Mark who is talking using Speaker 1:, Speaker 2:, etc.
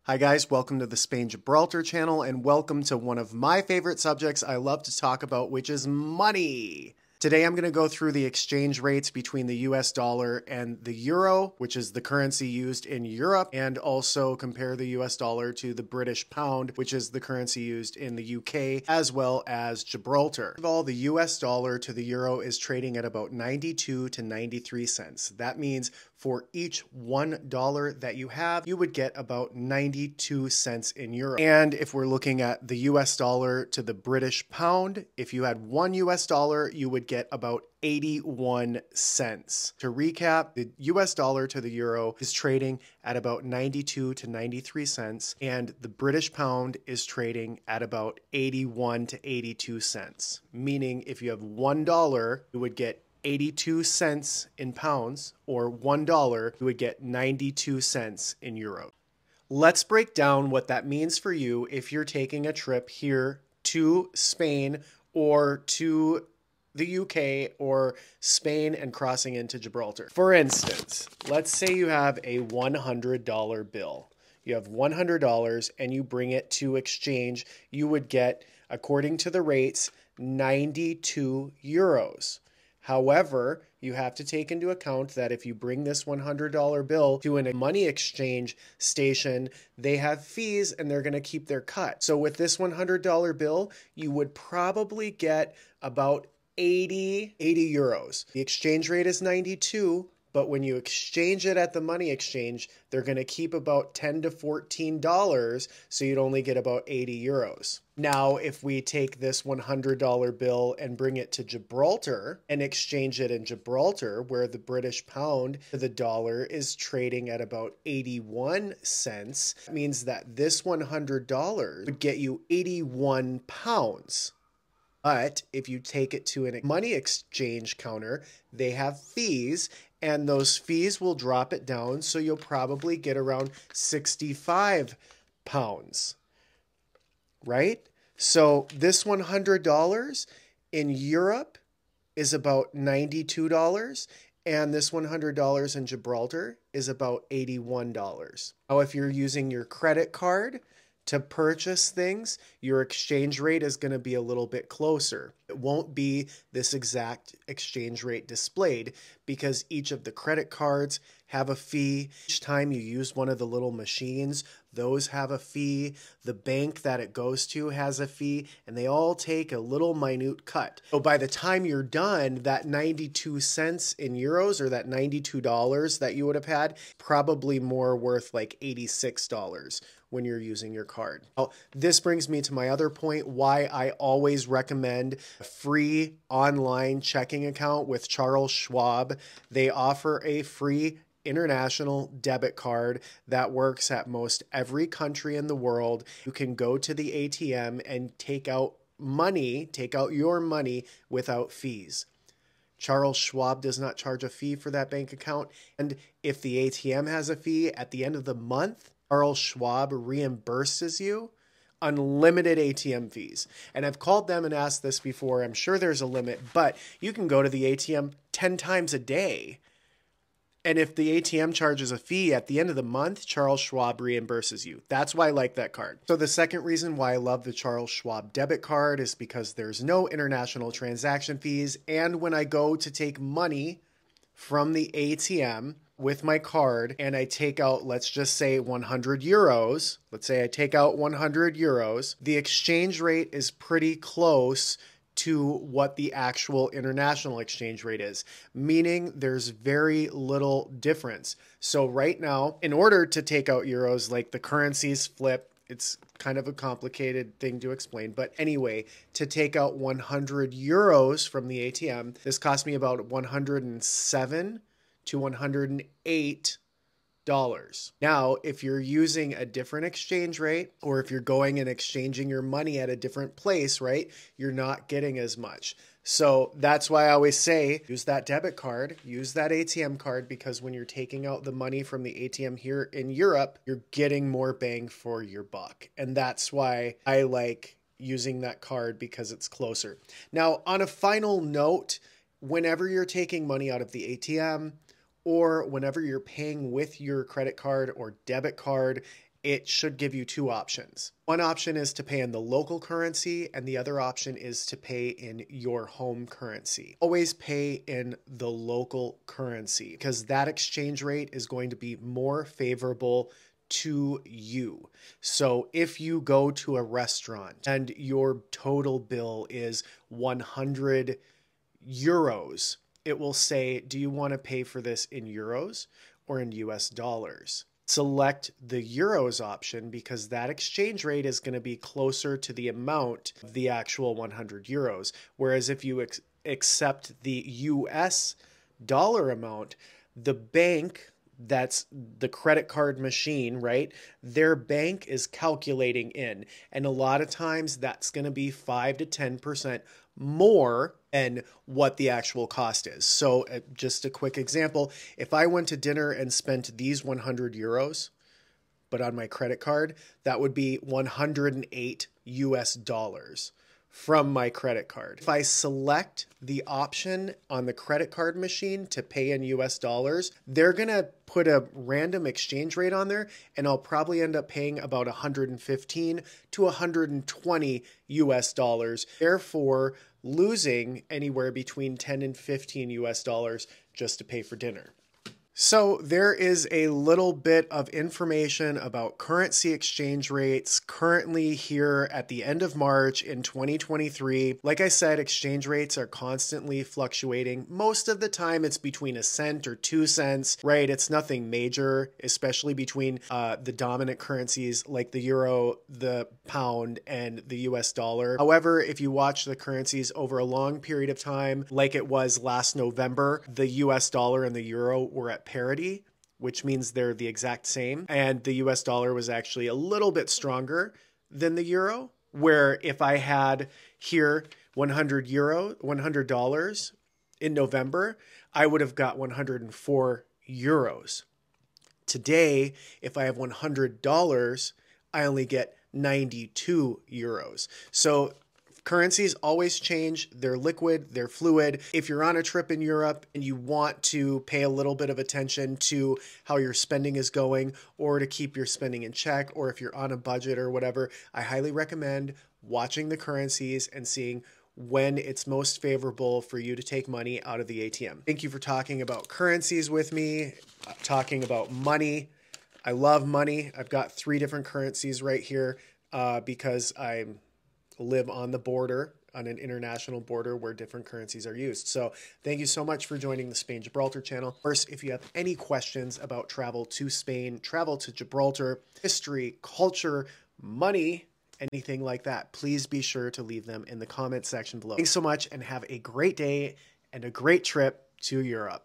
Speaker 1: Hi guys, welcome to the Spain and Gibraltar channel and welcome to one of my favorite subjects I love to talk about, which is money. Today I'm going to go through the exchange rates between the US dollar and the euro, which is the currency used in Europe, and also compare the US dollar to the British pound, which is the currency used in the UK, as well as Gibraltar. First of all, the US dollar to the euro is trading at about 92 to 93 cents. That means for each $1 that you have, you would get about 92 cents in euro. And if we're looking at the US dollar to the British pound, if you had $1 US, you would get about 81 cents. To recap, the US dollar to the euro is trading at about 92 to 93 cents, and the British pound is trading at about 81 to 82 cents. Meaning if you have $1, you would get 82 cents in pounds, or $1, you would get 92 cents in euros. Let's break down what that means for you if you're taking a trip here to Spain or to the UK or Spain and crossing into Gibraltar. For instance, let's say you have a $100 bill. You have $100 and you bring it to exchange. You would get, according to the rates, 92 euros. However, you have to take into account that if you bring this $100 bill to a money exchange station, they have fees and they're going to keep their cut. So with this $100 bill, you would probably get about 80 euros. The exchange rate is 92, but when you exchange it at the money exchange, they're going to keep about $10 to $14, so you'd only get about 80 euros. Now, if we take this $100 bill and bring it to Gibraltar and exchange it in Gibraltar, where the British pound to the dollar is trading at about 81 cents, that means that this $100 would get you 81 pounds. But if you take it to a money exchange counter, they have fees, and those fees will drop it down, so you'll probably get around 65 pounds, right? So this $100 in Europe is about $92, and this $100 in Gibraltar is about $81. Now, if you're using your credit card to purchase things, your exchange rate is going to be a little bit closer. It won't be this exact exchange rate displayed because each of the credit cards have a fee. Each time you use one of the little machines, those have a fee. The bank that it goes to has a fee, and they all take a little minute cut. So by the time you're done, that 92 cents in euros, or that $92 that you would have had, probably more worth like $86 when you're using your card. Now, this brings me to my other point, why I always recommend a free online checking account with Charles Schwab. They offer a free international debit card that works at most every country in the world. You can go to the ATM and take out your money without fees. Charles Schwab does not charge a fee for that bank account. And if the ATM has a fee at the end of the month, Charles Schwab reimburses you unlimited ATM fees. And I've called them and asked this before. I'm sure there's a limit, but you can go to the ATM 10 times a day. And if the ATM charges a fee at the end of the month, Charles Schwab reimburses you. That's why I like that card. So the second reason why I love the Charles Schwab debit card is because there's no international transaction fees. And when I go to take money from the ATM with my card and I take out, let's just say 100 euros. Let's say I take out 100 euros. The exchange rate is pretty close to what the actual international exchange rate is, meaning there's very little difference. So right now, in order to take out euros, like the currencies flip, it's kind of a complicated thing to explain. But anyway, to take out 100 euros from the ATM, this cost me about 107 to 108 dollars. Now, if you're using a different exchange rate, or if you're going and exchanging your money at a different place, right, you're not getting as much. So that's why I always say, use that debit card, use that ATM card, because when you're taking out the money from the ATM here in Europe, you're getting more bang for your buck. And that's why I like using that card, because it's closer. Now, on a final note, whenever you're taking money out of the ATM, or whenever you're paying with your credit card or debit card, it should give you two options. One option is to pay in the local currency, and the other option is to pay in your home currency. Always pay in the local currency because that exchange rate is going to be more favorable to you. So if you go to a restaurant and your total bill is 100 euros, it will say, do you want to pay for this in euros or in US dollars? Select the euros option because that exchange rate is going to be closer to the amount of the actual 100 euros. Whereas if you accept the US dollar amount, the bank, that's the credit card machine, right? Their bank is calculating in. And a lot of times that's going to be 5 to 10% more than what the actual cost is. So just a quick example, if I went to dinner and spent these 100 euros, but on my credit card, that would be 108 US dollars from my credit card. If I select the option on the credit card machine to pay in US dollars, they're gonna put a random exchange rate on there, and I'll probably end up paying about 115 to 120 US dollars, therefore losing anywhere between 10 and 15 US dollars just to pay for dinner. So there is a little bit of information about currency exchange rates currently here at the end of March in 2023. Like I said, exchange rates are constantly fluctuating. Most of the time it's between a cent or 2 cents, right? It's nothing major, especially between the dominant currencies like the euro, the pound, and the US dollar. However, if you watch the currencies over a long period of time, like it was last November, the US dollar and the euro were at parity, which means they're the exact same. And the US dollar was actually a little bit stronger than the euro, where if I had here $100 in November, I would have got 104 euros. Today, if I have $100, I only get 92 euros. So currencies always change. They're liquid, they're fluid. If you're on a trip in Europe and you want to pay a little bit of attention to how your spending is going or to keep your spending in check, or if you're on a budget or whatever, I highly recommend watching the currencies and seeing when it's most favorable for you to take money out of the ATM. Thank you for talking about currencies with me, talking about money. I love money. I've got 3 different currencies right here because I live on the border, on an international border where different currencies are used. So thank you so much for joining the Spain Gibraltar channel. Of course, if you have any questions about travel to Spain, travel to Gibraltar, history, culture, money, anything like that, please be sure to leave them in the comment section below. Thanks so much and have a great day and a great trip to Europe.